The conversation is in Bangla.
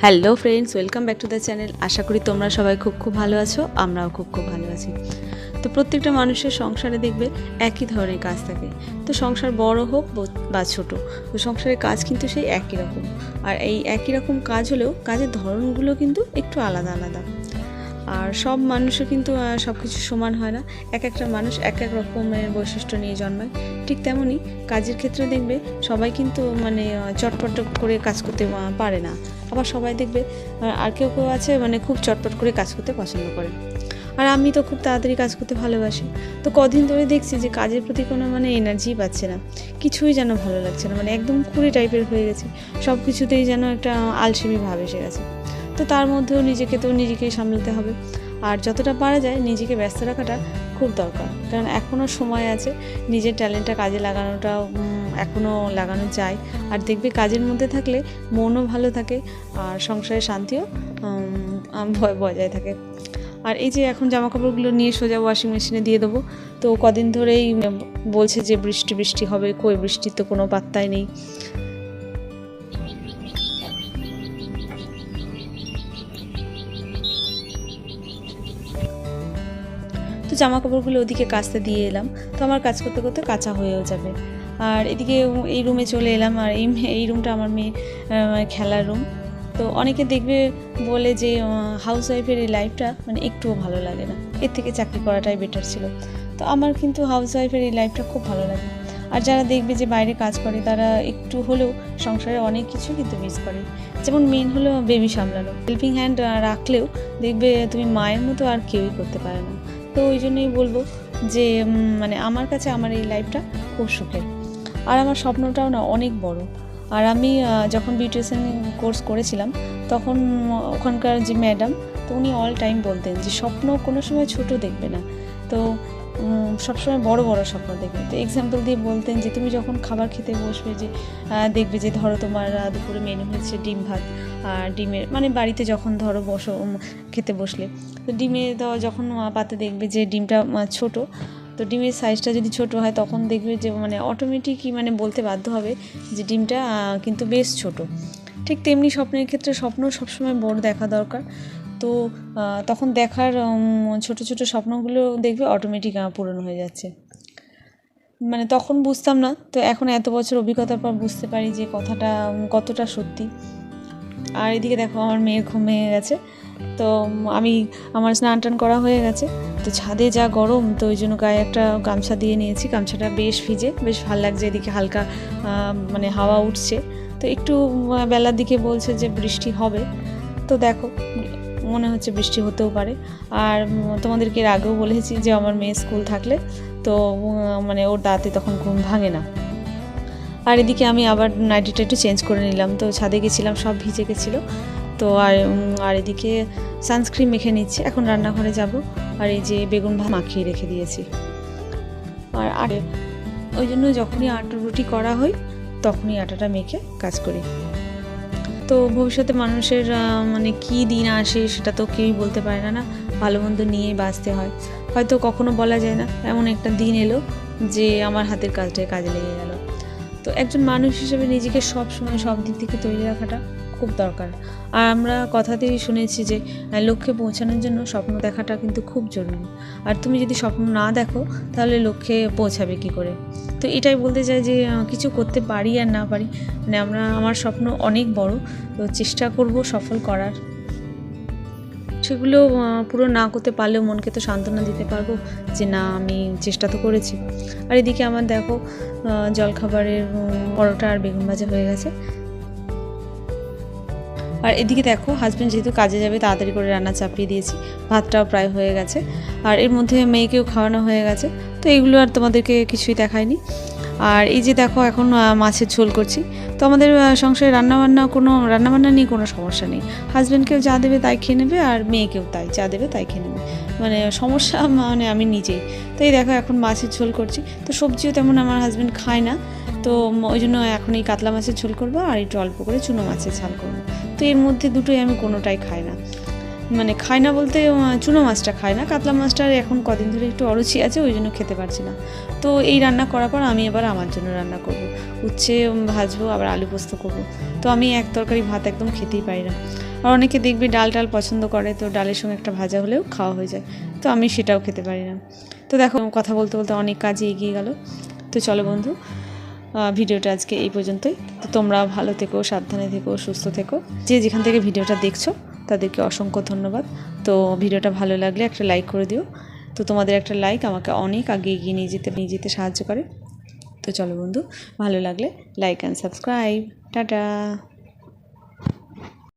Hello friends, welcome back to the channel. আশা করি তোমরা সবাই খুব ভালো আছো, আমরাও খুব ভালো আছি। তো প্রত্যেকটা মানুষের সংসারে দেখবে একই ধরনের কাজ থাকে। তো সংসার বড় হোক বা ছোট, তো সংসারের কাজ কিন্তু সেই একই রকম। আর এই একই রকম কাজ হলেও কাজের ধরনগুলো কিন্তু একটু আলাদা আলাদা। আর সব মানুষের কিন্তু সব কিছু সমান হয় না। একটা মানুষ এক রকমের বৈশিষ্ট্য নিয়ে জন্মায়। ঠিক তেমনই কাজের ক্ষেত্রে দেখবে সবাই কিন্তু চটপট করে কাজ করতে পারে না। আবার সবাই দেখবে আর কেউ আছে খুব চটপট করে কাজ করতে পছন্দ করে। আর আমি তো খুব তাড়াতাড়ি কাজ করতে ভালোবাসি। তো কদিন ধরে দেখছি যে কাজের প্রতি কোনো এনার্জি পাচ্ছে না, কিছুই যেন ভালো লাগছে না, একদম কুড়ি টাইপের হয়ে গেছে। সব কিছুতেই যেন একটা আলসেমি ভাব এসে গেছে। তো তার মধ্যেও নিজেকেই সামলাতে হবে। আর যতটা পারা যায় নিজেকে ব্যস্ত রাখাটা খুব দরকার, কারণ এখনও সময় আছে। নিজের ট্যালেন্টটা কাজে লাগানোটাও এখনও লাগানো যায়। আর দেখবে কাজের মধ্যে থাকলে মনও ভালো থাকে আর সংসারের শান্তিও বজায় থাকে। আর এই যে এখন জামাকাপড়গুলো নিয়ে সোজা ওয়াশিং মেশিনে দিয়ে দেবো। তো কদিন ধরেই বলছে যে বৃষ্টি হবে, কই বৃষ্টির তো কোনো পাত্তাই নেই। তো জামা কাপড়গুলো ওদিকে কাচতে দিয়ে এলাম। তো আমার কাজ করতে করতে কাঁচা হয়েও যাবে। আর এদিকে এই রুমে চলে এলাম। আর এই রুমটা আমার মেয়ে খেলার রুম। তো অনেকে দেখবে বলে যে হাউস ওয়াইফের এই লাইফটা একটুও ভালো লাগে না, এর থেকে চাকরি করাটাই বেটার ছিল। তো আমার কিন্তু হাউস ওয়াইফের এই লাইফটা খুব ভালো লাগে। আর যারা দেখবে যে বাইরে কাজ করে তারা একটু হলেও সংসারে অনেক কিছু কিন্তু মিস করে। যেমন মেন হলো বেবি সামলানো। হেল্পিং হ্যান্ড রাখলেও দেখবে তুমি মায়ের মতো আর কেউই করতে পারে না। তো ওই জন্যই বলবো যে আমার কাছে আমার এই লাইফটা খুব সুখের। আর আমার স্বপ্নটাও না অনেক বড়। আর আমি যখন বিউটিশিয়ান কোর্স করেছিলাম তখন ওখানকার যে ম্যাডাম, তো উনি অল টাইম বলতেন যে স্বপ্ন কোনো সময় ছোট দেখবে না, তো সবসময় বড় বড় স্বপ্ন দেখবে। তো এক্সাম্পল দিয়ে বলতেন যে তুমি যখন খাবার খেতে বসবে, যে দেখবে যে ধরো তোমার দুপুরে মেনু হচ্ছে ডিম ভাত। আর ডিমের বাড়িতে যখন ধরো খেতে বসলে, তো ডিমে যখন পাতে দেখবে যে ডিমটা ছোট, তো ডিমের সাইজটা যদি ছোট হয় তখন দেখবে যে অটোমেটিকই বলতে বাধ্য হবে যে ডিমটা কিন্তু বেশ ছোট। ঠিক তেমনি স্বপ্নের ক্ষেত্রে স্বপ্ন সবসময় বড় দেখা দরকার। তো তখন দেখার ছোট ছোট স্বপ্নগুলো দেখবে অটোমেটিক পূরণ হয়ে যাচ্ছে। তখন বুঝতাম না, তো এখন এত বছর অভিজ্ঞতার পর বুঝতে পারি যে কথাটা কতটা সত্যি। আর এদিকে দেখো আমার মেয়ের ঘুম ভেঙে গেছে। তো আমার স্নান টান করা হয়ে গেছে। তো ছাদে যা গরম, তো ওই জন্য গায়ে একটা গামছা দিয়ে নিয়েছি। গামছাটা বেশ ভিজে, বেশ ভালো লাগছে। এদিকে হালকা হাওয়া উঠছে। তো একটু বেলার দিকে বলছে যে বৃষ্টি হবে। তো দেখো মনে হচ্ছে বৃষ্টি হতেও পারে। আর তোমাদেরকে এর আগেও বলেছি যে আমার মেয়ে স্কুল থাকলে তো ওর দাঁতে তখন ঘুম ভাঙে না। আর এদিকে আমি আবার নাইটিটা একটু চেঞ্জ করে নিলাম। তো ছাদে গেছিলাম, সব ভিজে গেছিলো। তো আর এদিকে সানস্ক্রিন মেখে নিচ্ছি। এখন রান্নাঘরে যাব। আর এই যে বেগুন ভাত মাখিয়ে রেখে দিয়েছি। আর ওই জন্য যখনই আটা রুটি করা হয় তখনই আটাটা মেখে কাজ করি। তো ভবিষ্যতে মানুষের কী দিন আসে সেটা তো কেউই বলতে পারে না, ভালো মন্দ নিয়ে বাঁচতে হয়। হয়তো কখনো বলা যায় না এমন একটা দিন এলো যে আমার হাতের কাজটায় কাজে লেগে গেল। তো একজন মানুষ হিসেবে নিজেকে সব সময় সব দিক থেকে তৈরি রাখাটা খুব দরকার। আর আমরা কথাতেই শুনেছি যে লক্ষ্যে পৌঁছানোর জন্য স্বপ্ন দেখাটা কিন্তু খুব জরুরি। আর তুমি যদি স্বপ্ন না দেখো তাহলে লক্ষ্যে পৌঁছাবে কী করে? তো এটাই বলতে চাই যে কিছু করতে পারি আর না পারি, আমার স্বপ্ন অনেক বড়। তো চেষ্টা করব সফল করার। সেগুলো পুরো না করতে পারলেও মনকে তো সান্ত্বনা দিতে পারবো যে না, আমি চেষ্টা তো করেছি। আর এদিকে আমার দেখো জলখাবারের পরোটা আর বেগুন ভাজা হয়ে গেছে। আর এদিকে দেখো হাজব্যান্ড যেহেতু কাজে যাবে তাড়াতাড়ি করে রান্না চাপিয়ে দিয়েছি। ভাতটাও প্রায় হয়ে গেছে। আর এর মধ্যে মেয়েকেও খাওয়ানো হয়ে গেছে। তো এইগুলো আর তোমাদেরকে কিছুই দেখায়নি। আর এই যে দেখো এখন মাছের ঝোল করছি। তো আমাদের সংসারে রান্নাবান্না নিয়ে কোনো সমস্যা নেই। হাজব্যান্ডকেও যা দেবে তাই খেয়ে নেবে, আর মেয়েকেও তাই যা দেবে তাই খেয়ে নেবে। সমস্যা আমি নিজেই। তো এই দেখো এখন মাছের ঝোল করছি। তো সবজিও তেমন আমার হাজব্যান্ড খায় না, তো ওই জন্য এখন এই কাতলা মাছের ঝোল করবো আর একটু অল্প করে চুনো মাছের ঝাল করবো। তো এর মধ্যে দুটোই আমি কোনোটাই খাই না। খায় না বলতে চুনো মাছটা খায় না, কাতলা মাছটার এখন কদিন ধরে একটু অরুচি আছে, ওই জন্য খেতে পারছি না। তো এই রান্না করার পর আমি এবার আমার জন্য রান্না করব, উচ্ছে ভাজবো, আবার আলু পোস্ত করব। তো আমি এক তরকারি ভাত একদম খেতেই পারি না। আর অনেকে দেখবি ডাল পছন্দ করে, তো ডালের সঙ্গে একটা ভাজা হলেও খাওয়া হয়ে যায়, তো আমি সেটাও খেতে পারি না। তো দেখো কথা বলতে বলতে অনেক কাজে এগিয়ে গেল। তো চলো বন্ধু, ভিডিওটা আজকে এই পর্যন্তই। তো তোমরা ভালো থেকো, সাবধানে থেকো, সুস্থ থেকো। যে যেখান থেকে ভিডিওটা দেখছো তাদেরকে অসংখ্য ধন্যবাদ। তো ভিডিওটা ভালো লাগলে একটা লাইক করে দিও। তো তোমাদের একটা লাইক আমাকে অনেক আগে এগিয়ে নিয়ে যেতে সাহায্য করে। তো চলো বন্ধু, ভালো লাগলে লাইক অ্যান্ড সাবস্ক্রাইব। টাটা।